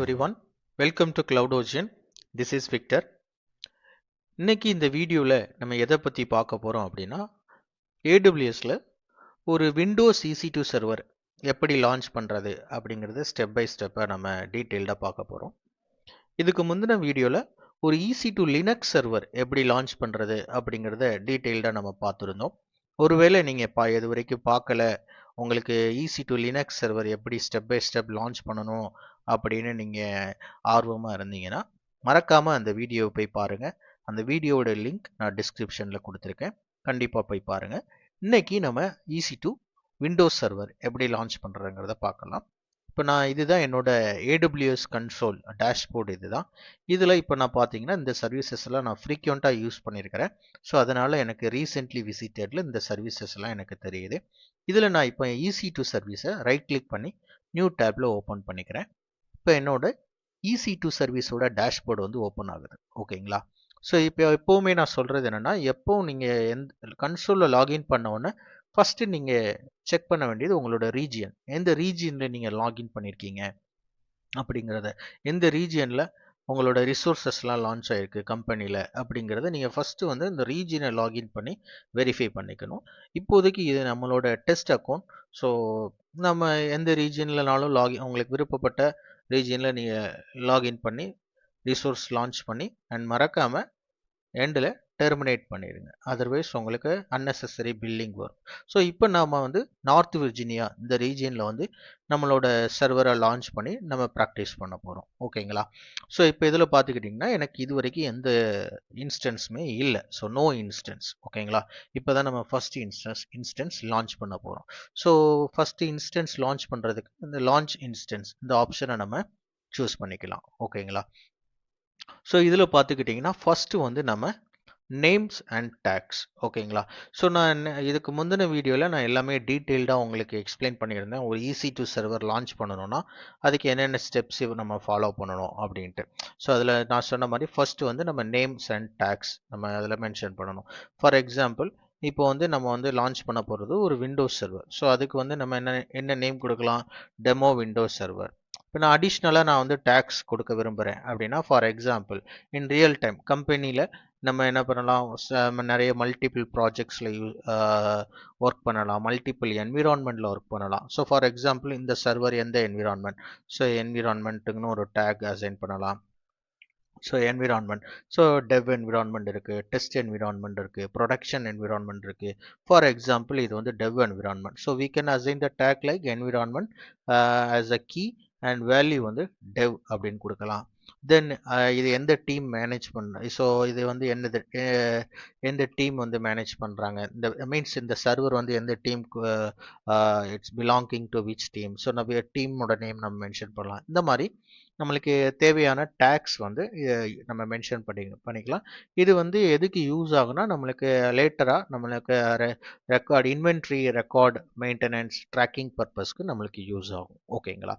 everyone, welcome to CloudOcean. This is Victor. இன்னைக்கு இந்த வீடியோவில் நம்ம எதை பற்றி பார்க்க போகிறோம் அப்படின்னா AWSல ஒரு விண்டோஸ் EC2 சர்வர் எப்படி லான்ச் பண்ணுறது அப்படிங்கிறத ஸ்டெப் பை ஸ்டெப்பாக நம்ம டீட்டெயில்டாக பார்க்க போகிறோம். இதுக்கு முந்தின வீடியோவில் ஒரு EC2 லினக்ஸ் சர்வர் எப்படி லான்ச் பண்ணுறது அப்படிங்கிறத டீட்டெயில்டாக நம்ம பார்த்துருந்தோம். ஒருவேளை நீங்கள் இது வரைக்கும் பார்க்கல, உங்களுக்கு EC2 லினக்ஸ் சர்வர் எப்படி ஸ்டெப் பை ஸ்டெப் லான்ச் பண்ணணும் அப்படின்னு நீங்கள் ஆர்வமாக இருந்தீங்கன்னா மறக்காமல் அந்த வீடியோவை போய் பாருங்கள். அந்த வீடியோவோட லிங்க் நான் டிஸ்கிரிப்ஷனில் கொடுத்துருக்கேன், கண்டிப்பாக போய் பாருங்கள். இன்னைக்கு நம்ம EC2 விண்டோஸ் சர்வர் எப்படி லான்ச் பண்ணுறதுங்கிறத பார்க்கலாம். இப்போ இதுதான் என்னோட AWS கன்சோல் டேஷ்போர்டு. இதில் இப்போ நான் பார்த்தீங்கன்னா இந்த சர்வீசஸ் எல்லாம் நான் ஃப்ரீக்வெண்ட்டாக யூஸ் பண்ணியிருக்கிறேன். ஸோ அதனால் எனக்கு ரீசெண்ட்லி விசிட்டடில் இந்த சர்வீசஸ் எல்லாம் எனக்கு தெரியுது. இதில் நான் இப்போ EC2 சர்வீஸை ரைட் கிளிக் பண்ணி நியூ டேப்பில் ஓப்பன் பண்ணிக்கிறேன். இப்போ என்னோட EC2 சர்வீஸோட டேஷ்போர்டு வந்து ஓப்பன் ஆகுது. ஓகேங்களா? ஸோ இப்போ எப்போவுமே நான் சொல்கிறது என்னென்னா, எப்போவும் நீங்கள் எந்த கன்சோலில் லாகின் பண்ண உடனே ஃபஸ்ட்டு நீங்கள் செக் பண்ண வேண்டியது உங்களோட ரீஜியன். எந்த ரீஜியனில் நீங்கள் லாகின் பண்ணியிருக்கீங்க அப்படிங்கிறத, எந்த ரீஜியனில் உங்களோட ரிசோர்ஸஸ்லாம் லான்ச் ஆகிருக்கு கம்பெனியில் அப்படிங்கிறத நீங்கள் ஃபஸ்ட்டு வந்து இந்த ரீஜியனை லாகின் பண்ணி வெரிஃபை பண்ணிக்கணும். இப்போதைக்கு இது நம்மளோட டெஸ்ட் அக்கௌண்ட். ஸோ நம்ம எந்த ரீஜியன்லனாலும் உங்களுக்கு விருப்பப்பட்ட ரீஜியனில் நீங்கள் லாகின் பண்ணி ரிசோர்ஸ் லான்ச் பண்ணி அண்ட் மறக்காமல் எண்டில் டெர்மினேட் பண்ணிடுங்க. அதர்வைஸ் உங்களுக்கு அன்னெசரி பில்லிங் வரும். ஸோ இப்போ நாம் வந்து நார்த் விர்ஜினியா இந்த ரீஜியனில் வந்து நம்மளோட சர்வரை லான்ச் பண்ணி நம்ம ப்ராக்டிஸ் பண்ண போகிறோம். ஓகேங்களா? ஸோ இப்போ இதில் பார்த்துக்கிட்டிங்கன்னா எனக்கு இது வரைக்கும் எந்த இன்ஸ்டன்ஸுமே இல்லை. So no instance. ஓகேங்களா? இப்போ தான் நம்ம ஃபஸ்ட் இன்ஸ்டன்ஸ் லான்ச் பண்ண போகிறோம். ஸோ ஃபஸ்ட்டு இன்ஸ்டன்ஸ் லான்ச் பண்ணுறதுக்கு இந்த லான்ச் இன்ஸ்டன்ஸ் இந்த ஆப்ஷனை நம்ம சூஸ் பண்ணிக்கலாம். ஓகேங்களா? ஸோ இதில் பார்த்துக்கிட்டிங்கன்னா ஃபஸ்ட்டு வந்து நம்ம நேம்ஸ் அண்ட் டேக்ஸ். ஓகேங்களா? ஸோ நான் இதுக்கு முந்தின வீடியோவில் நான் எல்லாமே டீட்டெயில்டாக உங்களுக்கு எக்ஸ்பிளைன் பண்ணியிருந்தேன். ஒரு EC2 சர்வர் லான்ச் பண்ணணும்னா அதுக்கு என்னென்ன ஸ்டெப்ஸ் நம்ம ஃபாலோ பண்ணணும் அப்படின்ட்டு. ஸோ அதில் நான் சொன்ன மாதிரி ஃபஸ்ட்டு வந்து நம்ம நேம்ஸ் அண்ட் டேக்ஸ் நம்ம அதில் மென்ஷன் பண்ணணும். ஃபார் எக்ஸாம்பிள் இப்போ வந்து நம்ம வந்து லான்ச் பண்ண போகிறது ஒரு விண்டோஸ் சர்வர். ஸோ அதுக்கு வந்து நம்ம என்ன நேம் கொடுக்கலாம்? Demo Windows server. இப்போ நான் அடிஷ்னலாக நான் வந்து டேக்ஸ் கொடுக்க விரும்புகிறேன் அப்படின்னா, for example in real time கம்பெனியில் நம்ம என்ன பண்ணலாம், நிறைய மல்டிபிள் ப்ராஜெக்ட்ஸில் ஒர்க் பண்ணலாம், மல்டிபிள் என்விரான்மெண்ட்டில் ஒர்க் பண்ணலாம். ஸோ ஃபார் எக்ஸாம்பிள் இந்த சர்வர் எந்த என்விரான்மெண்ட், ஸோ என்விரான்மெண்ட்டுக்குன்னு ஒரு டேக் அசைன் பண்ணலாம். ஸோ என்விரான்மெண்ட், ஸோ டெவ் என்விரான்மெண்ட் இருக்குது, டெஸ்ட் என்விரான்மெண்ட் இருக்குது, ப்ரொடக்ஷன் என்விரான்மெண்ட் இருக்குது. ஃபார் எக்ஸாம்பிள் இது வந்து டெவ் environment. So we can assign the tag like environment as a key and value வந்து டெவ் அப்படின்னு கொடுக்கலாம். தென் இது எந்த டீம் மேனேஜ் பண்ண, ஸோ இது வந்து எந்த டீம் வந்து மேனேஜ் பண்ணுறாங்க, இந்த மீன்ஸ் இந்த சர்வர் வந்து எந்த டீமுக்கு it's belonging to which team. So நம்ம டீமோட நேம் நம்ம மென்ஷன் பண்ணலாம். இந்த மாதிரி நம்மளுக்கு தேவையான டேக்ஸ் வந்து நம்ம மென்ஷன் பண்ணிக்கலாம். இது வந்து எதுக்கு யூஸ் ஆகுனா, நம்மளுக்கு லேட்டராக நம்மளுக்கு record, inventory record maintenance tracking பர்பஸ்க்கு நம்மளுக்கு யூஸ் ஆகும். ஓகேங்களா?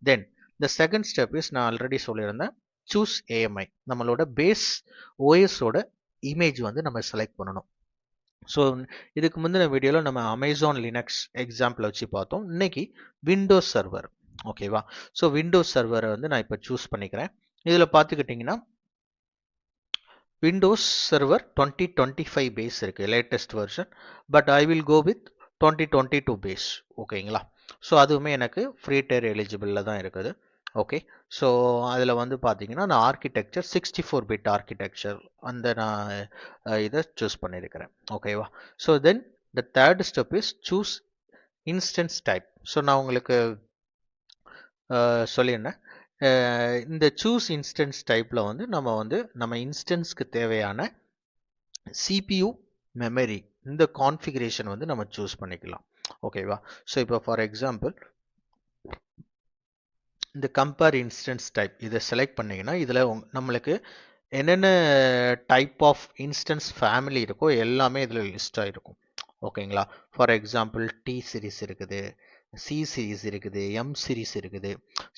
தென் இந்த செகண்ட் ஸ்டெப் இஸ் நான் ஆல்ரெடி சொல்லியிருந்தேன், சூஸ் AMI. நம்மளோட பேஸ் OSோட இமேஜ் வந்து நம்ம செலக்ட் பண்ணணும். ஸோ இதுக்கு முந்தின வீடியோவில் நம்ம அமேசான் லினக்ஸ் எக்ஸாம்பிள் வச்சு பார்த்தோம். இன்னைக்கு விண்டோஸ் சர்வர். ஓகேவா? ஸோ விண்டோஸ் சர்வரை வந்து நான் இப்போ சூஸ் பண்ணிக்கிறேன். இதில் பார்த்துக்கிட்டிங்கன்னா விண்டோஸ் சர்வர் 2025 பேஸ் இருக்குது, latest version. But I will go with 2022 base. ஓகேங்களா? ஸோ அதுவுமே எனக்கு ஃப்ரீ டயர் எலிஜிபிளில் தான் இருக்குது. ஓகே. ஸோ அதில் வந்து பார்த்தீங்கன்னா நான் ஆர்கிடெக்சர் 64 பிட் ஆர்கிடெக்சர் அந்த நான் இதை சூஸ் பண்ணியிருக்கிறேன். ஓகேவா? So then the third step is choose instance type. So நான் உங்களுக்கு சொல்லியிருந்தேன், இந்த சூஸ் இன்ஸ்டன்ஸ் டைப்பில் வந்து நம்ம இன்ஸ்டன்ஸ்க்கு தேவையான CPU மெமரி இந்த கான்ஃபிகரேஷன் வந்து நம்ம சூஸ் பண்ணிக்கலாம். ஓகேவா? ஸோ இப்போ ஃபார் எக்ஸாம்பிள் இந்த கம்பேர் இன்ஸ்டன்ஸ் டைப் இதை செலக்ட் பண்ணிங்கன்னா இதில் நம்மளுக்கு என்னென்ன டைப் ஆஃப் இன்ஸ்டன்ஸ் ஃபேமிலி இருக்கோ எல்லாமே இதில் லிஸ்ட் ஆகிருக்கும். ஓகேங்களா? ஃபார் எக்ஸாம்பிள் T சீரிஸ் இருக்குது, C சீரிஸ் இருக்குது, M சீரிஸ் இருக்குது.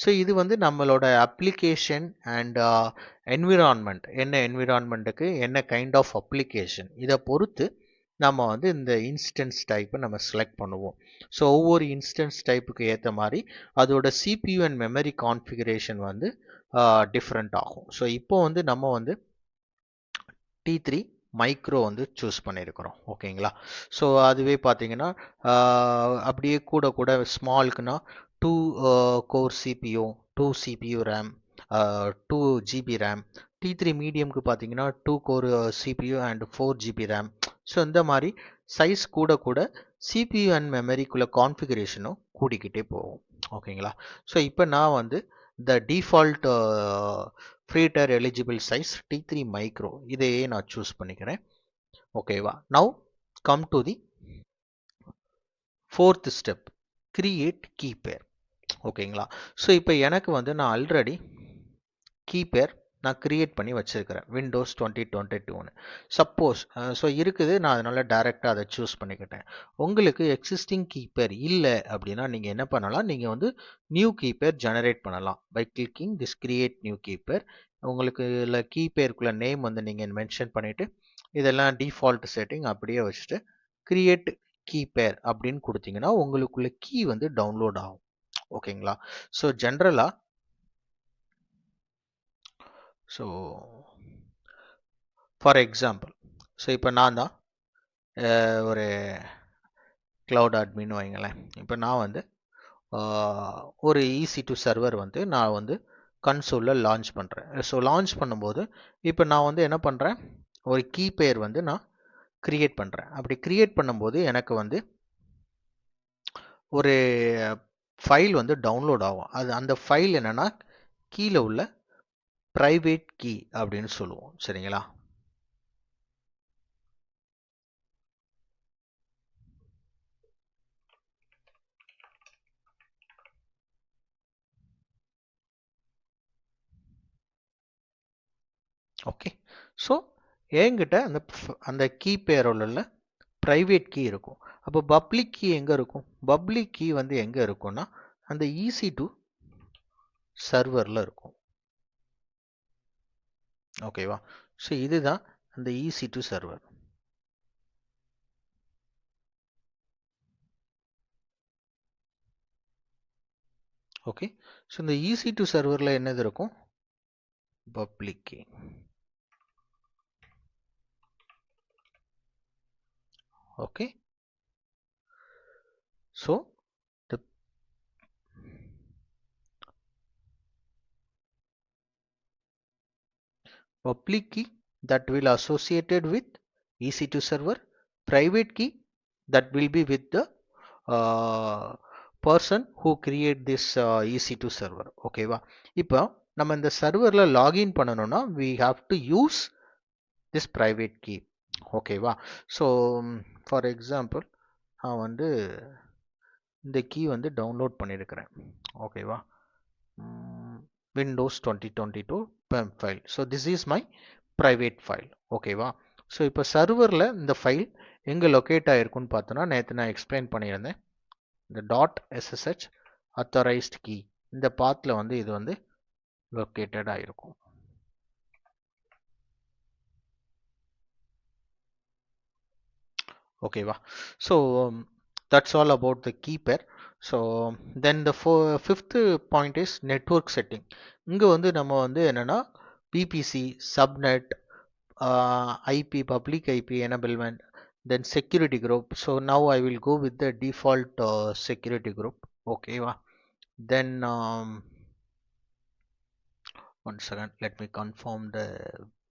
ஸோ இது வந்து நம்மளோட அப்ளிகேஷன் அண்ட் என்விரான்மெண்ட், என்ன என்விரான்மெண்ட்டுக்கு என்ன கைண்ட் ஆஃப் அப்ளிகேஷன் இதை பொறுத்து நம்ம வந்து இந்த இன்ஸ்டன்ஸ் டைப்பை நம்ம செலக்ட் பண்ணுவோம். ஸோ ஒவ்வொரு இன்ஸ்டன்ஸ் டைப்புக்கு ஏற்ற மாதிரி அதோட CPU அண்ட் மெமரி கான்ஃபிகரேஷன் வந்து டிஃப்ரெண்ட் ஆகும். ஸோ இப்போ வந்து நம்ம வந்து T3 மைக்ரோ வந்து சூஸ் பண்ணியிருக்கிறோம். ஓகேங்களா? ஸோ அதுவே பார்த்தீங்கன்னா அப்படியே கூட கூட ஸ்மால்க்குனா 2 core CPU, 2 CPU RAM, 2 GB RAM. T3 மீடியம்க்கு பார்த்தீங்கன்னா 2 core CPU and 4 GB RAM. So இந்த மாதிரி சைஸ் கூட கூட சிபியூ அண்ட் மெமரிக்குள்ள கான்ஃபிகரேஷனும் கூடிக்கிட்டே போகும். ஓகேங்களா? ஸோ இப்போ நான் வந்து the default FreeTier eligible size T3 micro இதையே நான் choose பண்ணிக்கிறேன். ஓகேவா? Now come to the fourth step, create key pair. ஓகேங்களா? ஸோ இப்போ எனக்கு வந்து நான் ஆல்ரெடி key pair நான் கிரியேட் பண்ணி வச்சிருக்கிறேன் விண்டோஸ் 2022ன்னு. சப்போஸ் ஸோ இருக்குது, நான் அதனால டைரெக்டாக அதை சூஸ் பண்ணிக்கிட்டேன். உங்களுக்கு எக்ஸிஸ்டிங் கீப்பேர் இல்லை அப்படின்னா நீங்கள் என்ன பண்ணலாம், நீங்கள் வந்து நியூ கீப்பேர் ஜெனரேட் பண்ணலாம் by clicking this create new key pair. உங்களுக்கு இல்லை கீப்பேருக்குள்ள நேம் வந்து நீங்கள் மென்ஷன் பண்ணிவிட்டு இதெல்லாம் டிஃபால்ட் செட்டிங் அப்படியே வச்சுட்டு கிரியேட் கீப்பேர் அப்படின்னு கொடுத்தீங்கன்னா உங்களுக்குள்ள கீ வந்து டவுன்லோட் ஆகும். ஓகேங்களா? ஸோ ஜென்ரலாக ஸோ ஃபார் எக்ஸாம்பிள், ஸோ இப்போ நான் தான் ஒரு க்ளவுட் அட்மின் வைங்களேன். இப்போ நான் வந்து ஒரு EC2 சர்வர் வந்து நான் வந்து கன்சோலில் லான்ச் பண்ணுறேன். ஸோ லான்ச் பண்ணும்போது இப்போ நான் வந்து என்ன பண்ணுறேன், ஒரு கீ பேர் வந்து நான் கிரியேட் பண்ணுறேன். அப்படி கிரியேட் பண்ணும்போது எனக்கு வந்து ஒரு ஃபைல் வந்து டவுன்லோட் ஆகும். அது அந்த ஃபைல் என்னென்னா கீழே உள்ள ப்ரைவேட் கீ அப்படின்னு சொல்லுவோம். சரிங்களா? ஓகே. ஸோ என்கிட்ட அந்த கீ பேரோட ப்ரைவேட் கீ இருக்கும். அப்போ பப்ளிக் கீ எங்கே இருக்கும்? பப்ளிக் கீ வந்து எங்கே இருக்கும்னா அந்த EC2 சர்வரில் இருக்கும். ஓகேவா? ஸோ இதுதான் அந்த EC2 சர்வர். ஓகே. ஸோ இந்த EC2 சர்வரில் என்னது இருக்கும்? Public key. Okay. So the public key that will associated with EC2 server, private key that will be with the person who create this EC2 server. ஓகேவா? இப்போ நம்ம இந்த சர்வரில் login பண்ணணும்னா we have to use this private key. ஓகேவா? So for example நான் வந்து இந்த கீ வந்து டவுன்லோட் பண்ணியிருக்கிறேன். ஓகேவா? Windows 2022 PEM file. So this is my private file. ஓகேவா? ஸோ இப்போ சர்வரில் இந்த ஃபைல் எங்கே லொக்கேட் ஆகிருக்குன்னு பார்த்தோன்னா நேற்று நான் எக்ஸ்பிளைன் பண்ணியிருந்தேன். இந்த .ssh authorized key இந்த பாத்தில் வந்து இது வந்து லொக்கேட்டட் ஆகிருக்கும். ஓகேவா? So that's all about the key pair. So then the fifth point is network setting. இங்கே வந்து நம்ம வந்து என்னென்னா VPC, subnet, IP, public IP enablement, then security group. So now I will go with the default security group. ஓகேவா? Then one second, let me confirm the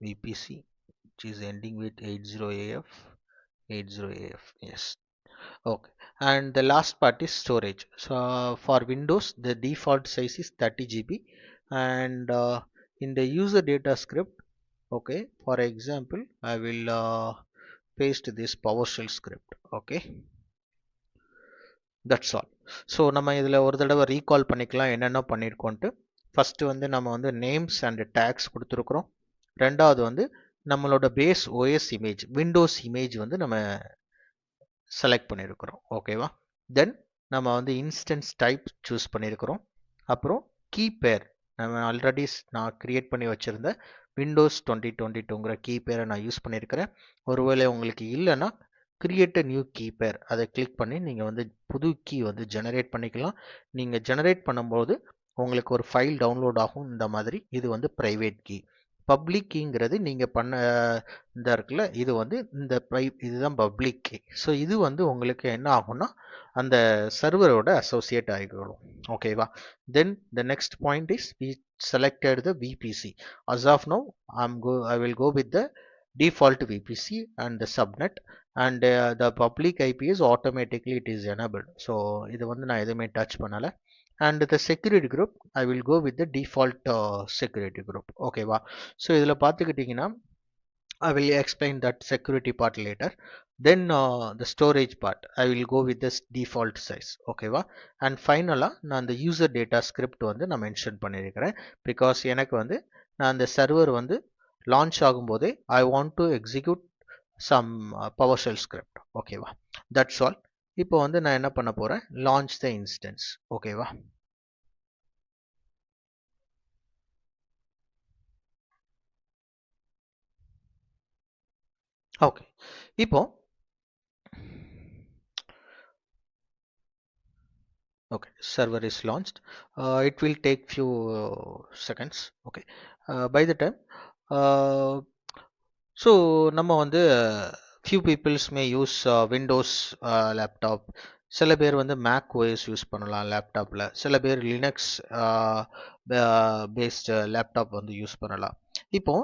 VPC which is ending with 80AF. 80AF, yes. Okay, and the last part is storage. So for Windows the default size is 30 GB and in the user data script, okay, for example I will paste this PowerShell script. Okay, that's all. So நம்ம இதில் ஒரு தடவை recall பண்ணிக்கலாம் என்னென்ன பண்ணியிருக்கோன்ட்டு. First வந்து நம்ம வந்து names and tax கொடுத்துருக்குறோம். ரெண்டாவது வந்து நம்மளோட base OS image, Windows image வந்து நம்ம செலக்ட் பண்ணியிருக்கிறோம். ஓகேவா? தென் நம்ம வந்து இன்ஸ்டன்ஸ் டைப் சூஸ் பண்ணியிருக்கிறோம். அப்புறம் கீ பேர் நம்ம ஆல்ரெடி நான் கிரியேட் பண்ணி வச்சுருந்த விண்டோஸ் 2022ங்கிற கீ பேரை நான் யூஸ் பண்ணியிருக்கிறேன். ஒருவேளை உங்களுக்கு இல்லைன்னா கிரியேட் அ நியூ கீ பேர் அதை கிளிக் பண்ணி நீங்கள் வந்து புது கீ வந்து ஜெனரேட் பண்ணிக்கலாம். நீங்கள் ஜெனரேட் பண்ணும்போது உங்களுக்கு ஒரு ஃபைல் டவுன்லோட் ஆகும். இந்த மாதிரி இது வந்து ப்ரைவேட் கீ. பப்ளிக் கீங்கிறது நீங்கள் பண்ண இந்த இருக்குல்ல, இது வந்து இதுதான் பப்ளிக் கீ. ஸோ இது வந்து உங்களுக்கு என்ன ஆகும்னா அந்த சர்வரோட அசோசியேட் ஆகிடும். ஓகேவா? Then the next point is we selected the VPC. As of now I will go with the default VPC and the subnet, and the public IP is automatically it is enabled. So இது வந்து நான் எதுவுமே touch பண்ணல. and the security group I will go with the default security group. ஓகேவா? So இதில் பார்த்துக்கிட்டிங்கன்னா I will explain that security part later. Then the storage part I will go with this default size. ஓகேவா? and ஃபைனலாக நான் அந்த user data script வந்து நான் mention பண்ணியிருக்கிறேன். பிகாஸ் எனக்கு வந்து நான் அந்த சர்வர் வந்து launch ஆகும்போதே I want to execute some PowerShell script. ஓகேவா? that's all. இப்போ வந்து நான் என்ன பண்ண போகிறேன், launch the instance. ஓகேவா? ஓகே, இப்போ okay, server is launched. It will take few seconds. Okay, by the time so நம்ம வந்து few peoples may use Windows laptop. சில பேர் வந்து மேக் OS யூஸ் பண்ணலாம் லேப்டாப்பில், சில பேர் லினக்ஸ் பேஸ்டு லேப்டாப் வந்து யூஸ் பண்ணலாம். இப்போ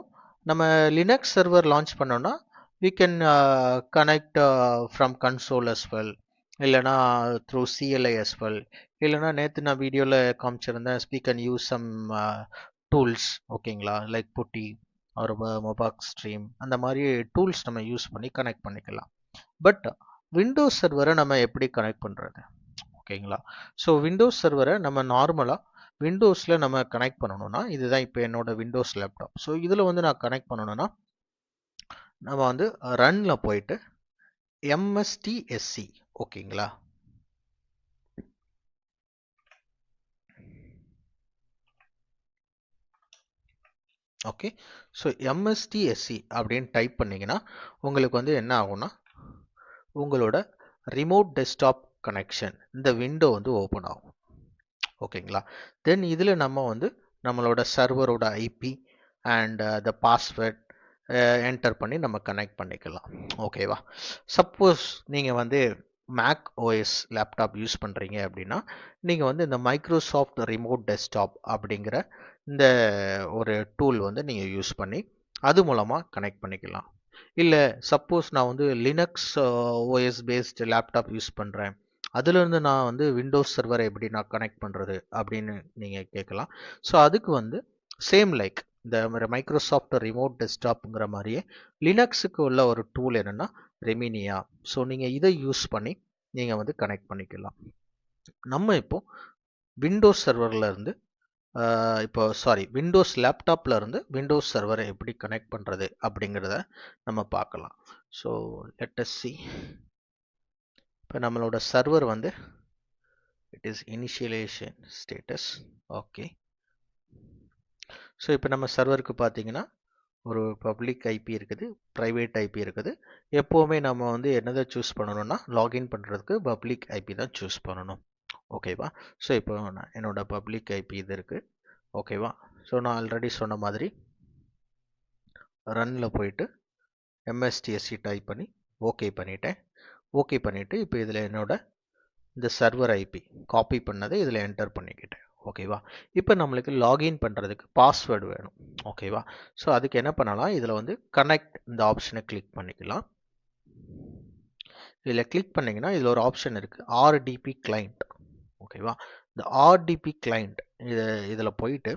நம்ம லினக்ஸ் சர்வர் லான்ச் பண்ணோம்னா we can connect from console as well, இல்லைனா த்ரூ CLI as well, இல்லைனா நேற்று நான் வீடியோவில் காமிச்சிருந்தேன் we can use some tools. ஓகேங்களா? லைக் புட்டி ஒரு மொபாக் ஸ்ட்ரீம், அந்த மாதிரி டூல்ஸ் நம்ம யூஸ் பண்ணி கனெக்ட் பண்ணிக்கலாம். பட் விண்டோஸ் சர்வரை நம்ம எப்படி கனெக்ட் பண்ணுறது? ஓகேங்களா? ஸோ விண்டோஸ் சர்வரை நம்ம நார்மலாக விண்டோஸில் நம்ம கனெக்ட் பண்ணணும்னா, இதுதான் இப்போ என்னோட விண்டோஸ் லேப்டாப். ஸோ இதில் வந்து நான் கனெக்ட் பண்ணணும்னா நம்ம வந்து ரன்னில் போயிட்டு MSTSC. ஓகேங்களா? ஓகே, ஸோ MSTSC அப்படின்னு டைப் பண்ணிங்கன்னா உங்களுக்கு வந்து என்ன ஆகும்னா உங்களோட ரிமோட் டெஸ்க்டாப் கனெக்ஷன் இந்த விண்டோ வந்து ஓப்பன் ஆகும். ஓகேங்களா? தென் இதில் நம்ம வந்து நம்மளோட சர்வரோட IP and the password enter பண்ணி நம்ம கனெக்ட் பண்ணிக்கலாம். ஓகேவா? சப்போஸ் நீங்கள் வந்து மேக் ஓஎஸ் லேப்டாப் யூஸ் பண்ணுறீங்க அப்படின்னா நீங்கள் வந்து இந்த மைக்ரோசாஃப்ட் ரிமோட் டெஸ்க்டாப் அப்படிங்கிற இந்த ஒரு டூல் வந்து நீங்கள் யூஸ் பண்ணி அது மூலமாக கனெக்ட் பண்ணிக்கலாம். இல்லை சப்போஸ் நான் வந்து Linux OS based laptop use பண்ணுறேன், அதுலேருந்து நான் வந்து விண்டோஸ் சர்வரை எப்படி நான் கனெக்ட் பண்ணுறது அப்படின்னு நீங்கள் கேட்கலாம். ஸோ அதுக்கு வந்து சேம் லைக் இந்த மைக்ரோசாஃப்ட் ரிமோட் டெஸ்க்டாப்ங்கிற மாதிரியே லினக்ஸுக்கு உள்ள ஒரு டூல் என்னென்னா ரெமினியா. ஸோ நீங்கள் இதை யூஸ் பண்ணி நீங்கள் வந்து கனெக்ட் பண்ணிக்கலாம். நம்ம இப்போ விண்டோஸ் சர்வரில் இருந்து விண்டோஸ் லேப்டாப்ல இருந்து விண்டோஸ் சர்வரை எப்படி கனெக்ட் பண்ணுறது அப்படிங்கிறத நம்ம பார்க்கலாம். So let us see. இப்போ நம்மளோட சர்வர் வந்து it is initialisation status. Okay, so இப்போ நம்ம சர்வருக்கு பார்த்தீங்கன்னா ஒரு பப்ளிக் ஐபி இருக்குது, ப்ரைவேட் ஐபி இருக்குது. எப்போவுமே நம்ம வந்து என்னதை சூஸ் பண்ணணும்னா லாகின் பண்ணுறதுக்கு பப்ளிக் ஐபி தான் சூஸ் பண்ணணும். ஓகேவா? ஸோ இப்போ நான் என்னோட பப்ளிக் ஐபி இது இருக்குது. ஓகேவா? ஸோ நான் ஆல்ரெடி சொன்ன மாதிரி ரன்னில் போயிட்டு MSTSC டைப் பண்ணி ஓகே பண்ணிட்டேன். ஓகே பண்ணிவிட்டு இப்போ இதில் என்னோட இந்த சர்வர் ஐபி காப்பி பண்ணதை இதில் என்டர் பண்ணிக்கிட்டேன். ஓகேவா? இப்போ நம்மளுக்கு லாகின் பண்ணுறதுக்கு பாஸ்வேர்டு வேணும். ஓகேவா? ஸோ அதுக்கு என்ன பண்ணலாம், இதில் வந்து கனெக்ட் இந்த ஆப்ஷனை கிளிக் பண்ணிக்கலாம். இதில் கிளிக் பண்ணிங்கன்னா இதில் ஒரு ஆப்ஷன் இருக்குது RDP கிளைண்ட். ஓகேவா? இந்த RDP கிளைண்ட் இதில் போயிட்டு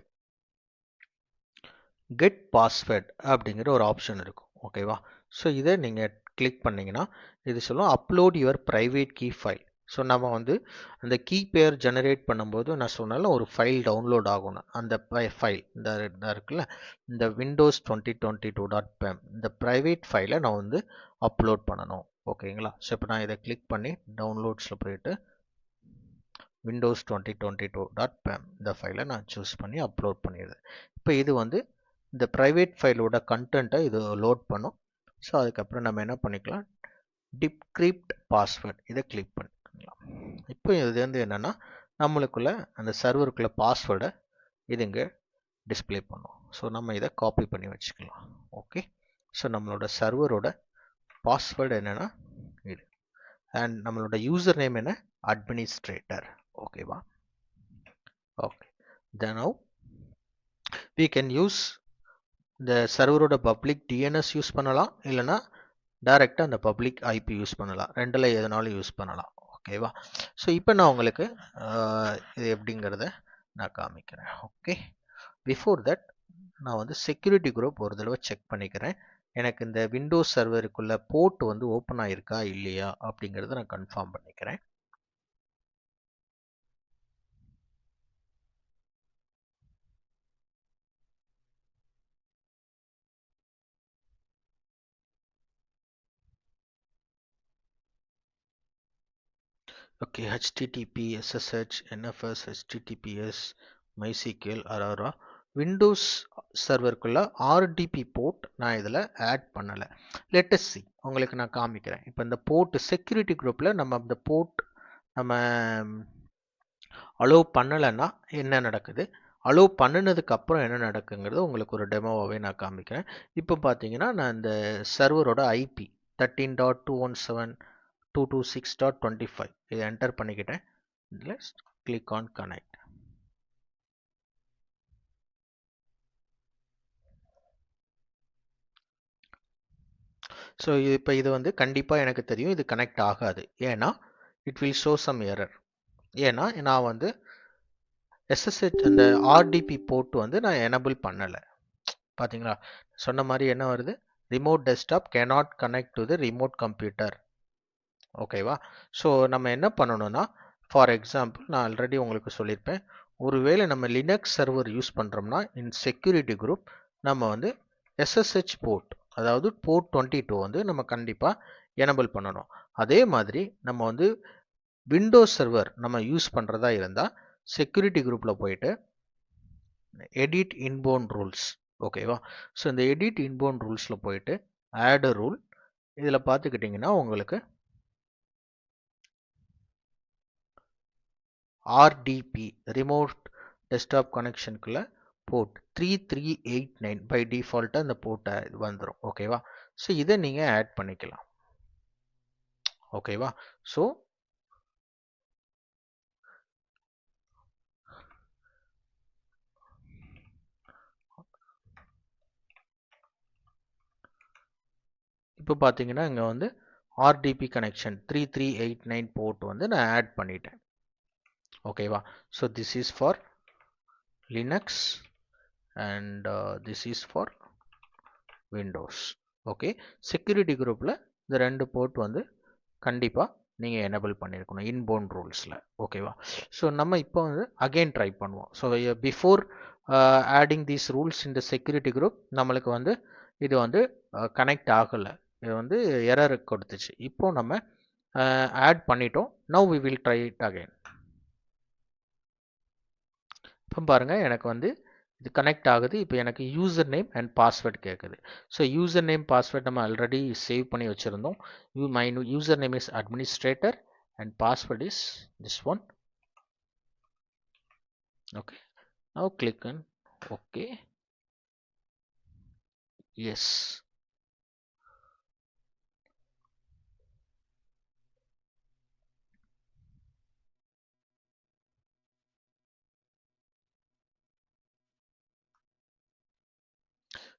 கெட் பாஸ்வேர்ட் அப்படிங்கிற ஒரு ஆப்ஷன் இருக்கும். ஓகேவா? ஸோ இதை நீங்கள் கிளிக் பண்ணிங்கன்னா இது சொல்லும் upload your private key file. So நம்ம வந்து அந்த கீ பேர் ஜெனரேட் பண்ணும்போது நான் சொன்னாலும் ஒரு ஃபைல் டவுன்லோட் ஆகணும். அந்த ஃபைல் இந்த இருக்குல்ல, இந்த விண்டோஸ் 2022.pem இந்த ப்ரைவேட் ஃபைலை நான் வந்து அப்லோட் பண்ணணும். ஓகேங்களா? ஸோ இப்போ நான் இதை கிளிக் பண்ணி டவுன்லோட்ஸில் போயிட்டு விண்டோஸ் 2022.pem இந்த ஃபைலை நான் சூஸ் பண்ணி அப்லோட் பண்ணிடுறேன். இப்போ இது வந்து இந்த ப்ரைவேட் ஃபைலோட கண்டென்ட்டை இது லோட் பண்ணும். ஸோ அதுக்கப்புறம் நம்ம என்ன பண்ணிக்கலாம், டிக்ரிப்ட் பாஸ்வேர்ட் இதை கிளிக் பண்ணிக்கலாம். இப்போ இது வந்து என்னன்னா நம்மளுக்குள்ள அந்த சர்வருக்குள்ள பாஸ்வேர்டை இதுங்க டிஸ்பிளே பண்ணும். ஸோ நம்ம இதை காப்பி பண்ணி வச்சுக்கலாம். ஓகே, ஸோ நம்மளோட சர்வரோட பாஸ்வேர்டு என்னன்னா இது, அண்ட் நம்மளோட யூசர் நேம் என்ன, அட்மினிஸ்ட்ரேட்டர். ஓகேவா? Okay, then now we can use இந்த சர்வரோட பப்ளிக் டிஎன்எஸ் யூஸ் பண்ணலாம், இல்லைனா டைரெக்டாக அந்த பப்ளிக் ஐபி யூஸ் பண்ணலாம், ரெண்டில் எதனாலும் யூஸ் பண்ணலாம். ஓகேவா? ஸோ இப்போ நான் உங்களுக்கு இது எப்படிங்கிறத நான் காமிக்கிறேன். ஓகே, பிஃபோர் தட் நான் வந்து செக்யூரிட்டி குரூப் ஒரு தடவை செக் பண்ணிக்கிறேன். எனக்கு இந்த விண்டோஸ் சர்வருக்குள்ள போர்ட் வந்து ஓப்பன் ஆயிருக்கா இல்லையா அப்படிங்கிறத நான் கன்ஃபார்ம் பண்ணிக்கிறேன். Okay, HTTP, SSH, NFS, HTTPS, MySQL, Aurora, windows சர்வருக்குள்ள RDP போர்ட் நான் இதில் ஆட் பண்ணலை. லெட்டஸ் சி, உங்களுக்கு நான் காமிக்கிறேன். இப்போ இந்த போர்ட் செக்யூரிட்டி குரூப்பில் நம்ம அந்த போர்ட் நம்ம அலோவ் பண்ணலைன்னா என்ன நடக்குது, அலோவ் பண்ணினதுக்கு அப்புறம் என்ன நடக்குங்கிறது உங்களுக்கு ஒரு டெமோவாகவே நான் காமிக்கிறேன். இப்போ பார்த்தீங்கன்னா நான் இந்த சர்வரோட ஐபி 13.217.226.25 இதை என்டர் பண்ணிக்கிட்டேன். Let's click on connect. So இப்போ இது வந்து கண்டிப்பாக எனக்கு தெரியும் இது கனெக்ட் ஆகாது. ஏன்னா it will show some error. ஏன்னா நான் வந்து SSH அந்த RDP போர்ட் வந்து நான் எனபிள் பண்ணலை. பார்த்தீங்களா, சொன்ன மாதிரி என்ன வருது, remote desktop cannot connect to the remote computer. ஓகேவா? ஸோ நம்ம என்ன பண்ணணும்னா, ஃபார் எக்ஸாம்பிள் நான் ஆல்ரெடி உங்களுக்கு சொல்லியிருப்பேன், ஒருவேளை நம்ம லினக்ஸ் சர்வர் யூஸ் பண்ணுறோம்னா இன் செக்யூரிட்டி குரூப் நம்ம வந்து SSH போர்ட், அதாவது போர்ட் 22 வந்து நம்ம கண்டிப்பாக எனபிள் பண்ணணும். அதே மாதிரி நம்ம வந்து விண்டோஸ் சர்வர் நம்ம யூஸ் பண்ணுறதா இருந்தால் செக்யூரிட்டி குரூப்பில் போயிட்டு எடிட் இன்பவுண்ட் ரூல்ஸ். ஓகேவா? ஸோ இந்த எடிட் இன்பவுண்ட் ரூல்ஸில் போயிட்டு ஆட் அ ரூல், இதில் பார்த்துக்கிட்டிங்கன்னா உங்களுக்கு RDP ரிமோட் டெஸ்க்டாப் கனெக்ஷனுக்குள்ள போர்ட் 3389 பை டிஃபால்ட்டாக இந்த போர்ட்டை வந்துடும். ஓகேவா? ஸோ இதை நீங்கள் ஆட் பண்ணிக்கலாம். ஓகேவா? ஸோ இப்போ பார்த்தீங்கன்னா இங்கே வந்து RDP கனெக்ஷன் 3389 போர்ட் வந்து நான் ஆட் பண்ணிட்டேன். ஓகேவா? So this is for Linux and this is for Windows. Okay, security குரூப்பில் இந்த ரெண்டு போர்ட் வந்து கண்டிப்பாக நீங்கள் எனபிள் பண்ணியிருக்கணும் இன்பவுண்ட் ரூல்ஸில். ஓகேவா? ஸோ நம்ம இப்போ வந்து அகெயின் ட்ரை பண்ணுவோம். So before adding these rules இந்த செக்யூரிட்டி குரூப் நம்மளுக்கு வந்து இது வந்து கனெக்ட் ஆகலை, இது வந்து எரர் கொடுத்துச்சு. இப்போ நம்ம ஆட் பண்ணிட்டோம். Now we will try it again. இப்போ பாருங்கள் எனக்கு வந்து இது கனெக்ட் ஆகுது. இப்போ எனக்கு யூசர் நேம் அண்ட் பாஸ்வேர்ட் கேட்குது. ஸோ யூசர் நேம் பாஸ்வேர்ட் நம்ம ஆல்ரெடி சேவ் பண்ணி வச்சுருந்தோம். My user name is administrator and password is this one. Okay, now click on okay. Yes,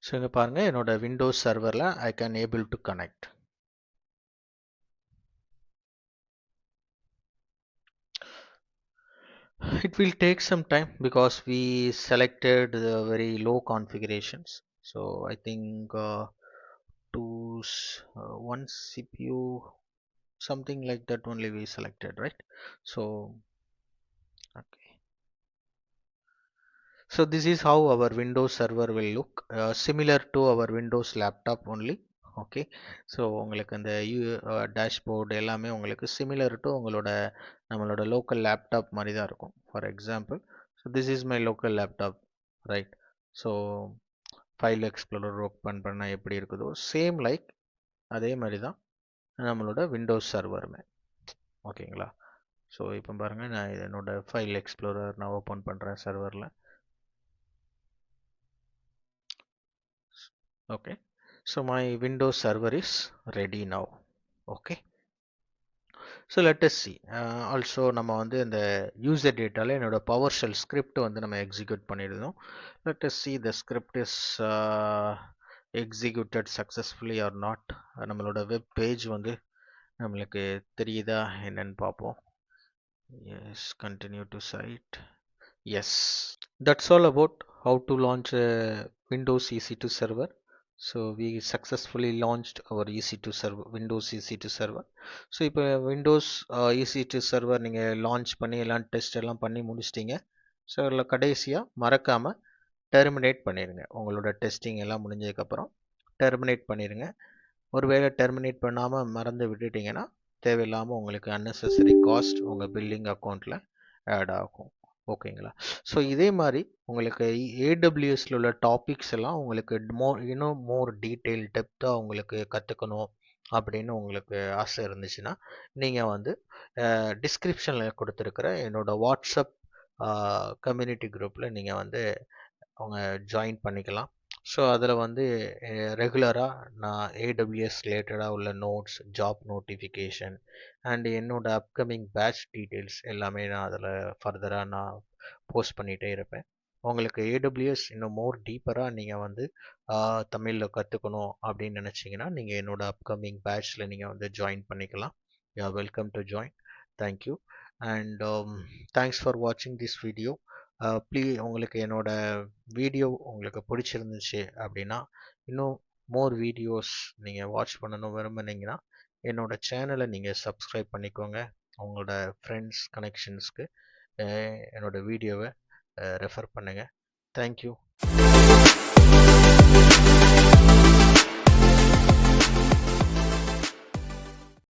so இங்கே பாருங்கள் என்னோட விண்டோஸ் சர்வரில் I can able to connect. It will take some time because we selected the very low configurations. So I think one CPU, something like that only we selected, right? So okay, so this is how our Windows server will look, similar to our Windows laptop only. Okay, so உங்களுக்கு அந்த dashboard எல்லாமே உங்களுக்கு similar to நம்மளோட local laptop மாதிரி தான் இருக்கும். For example, so this is my local laptop, right? So file explorer open பண்ணால் எப்படி இருக்குதோ சேம் லைக் அதே மாதிரி தான் நம்மளோட விண்டோஸ் சர்வருமே. ஓகேங்களா? ஸோ இப்போ பாருங்கள், நான் என்னோட ஃபைல் எக்ஸ்ப்ளோரர் நான் ஓப்பன் பண்ணுறேன் சர்வரில். Okay, so my Windows server is ready now. Okay, so let us see. Also நம்ம வந்து இந்த யூசர் டேட்டாவில் என்னோட பவர் ஷெல் ஸ்கிரிப்ட் வந்து நம்ம எக்ஸிக்யூட் பண்ணியிருந்தோம். Let us see the script is executed successfully or not. நம்மளோட வெப் பேஜ் வந்து நம்மளுக்கு தெரியுதா என்னன்னு பார்ப்போம். Yes, continue to site. Yes, that's all about how to launch a Windows EC2 server. So we successfully launched our EC2 server, Windows EC2 server. So இப்போ Windows EC2 server நீங்கள் launch பண்ணி எல்லாம் test எல்லாம் பண்ணி முடிச்சிட்டிங்க. So அதில் கடைசியாக மறக்காமல் terminate பண்ணிடுங்க. உங்களோட டெஸ்டிங் எல்லாம் முடிஞ்சதுக்கப்புறம் டெர்மினேட் பண்ணிடுங்க. ஒருவேளை டெர்மினேட் பண்ணாமல் மறந்து விட்டுட்டிங்கன்னா தேவையில்லாமல் உங்களுக்கு அன்னெசரி காஸ்ட் உங்கள் பில்லிங் அக்கௌண்ட்டில் ஆட் ஆகும். ஓகேங்களா? ஸோ இதே மாதிரி உங்களுக்கு ஏடபிள்யூஎஸ்ல உள்ள டாபிக்ஸ் எல்லாம் உங்களுக்கு இன்னும் மோர் டீட்டெயில் டெப்த்தாக உங்களுக்கு கற்றுக்கணும் அப்படின்னு உங்களுக்கு ஆசை இருந்துச்சுன்னா நீங்கள் வந்து டிஸ்கிரிப்ஷனில் கொடுத்துருக்கிற என்னோட வாட்ஸ்அப் கம்யூனிட்டி குரூப்பில் நீங்கள் வந்து அவங்க ஜாயின் பண்ணிக்கலாம். ஸோ அதில் வந்து ரெகுலராக நான் ஏடபிள்யூஎஸ் ரிலேட்டடாக உள்ள நோட்ஸ், ஜாப் நோட்டிஃபிகேஷன் அண்ட் என்னோடய அப்கமிங் பேட்ச் டீட்டெயில்ஸ் எல்லாமே நான் அதில் ஃபர்தராக நான் போஸ்ட் பண்ணிகிட்டே இருப்பேன். உங்களுக்கு ஏடபிள்யூஎஸ் இன்னும் மோர் டீப்பராக நீங்கள் வந்து தமிழில் கற்றுக்கணும் அப்படின்னு நினச்சிங்கன்னா நீங்கள் என்னோடய அப்கமிங் பேட்ச்சில் நீங்கள் வந்து ஜாயின் பண்ணிக்கலாம். You are welcome to join. Thank you and thanks for வாட்சிங் திஸ் வீடியோ. ப்ளீஸ் உங்களுக்கு என்னோட வீடியோ உங்களுக்கு பிடிச்சிருந்துச்சு அப்படின்னா இன்னும் மோர் வீடியோஸ் நீங்கள் வாட்ச் பண்ணணும் விரும்புனீங்கன்னா என்னோட சேனலை நீங்கள் சப்ஸ்கிரைப் பண்ணிக்கோங்க. உங்களோட ஃப்ரெண்ட்ஸ் கனெக்ஷன்ஸ்க்கு என்னோட வீடியோவை ரெஃபர் பண்ணுங்கள். தேங்க்யூ.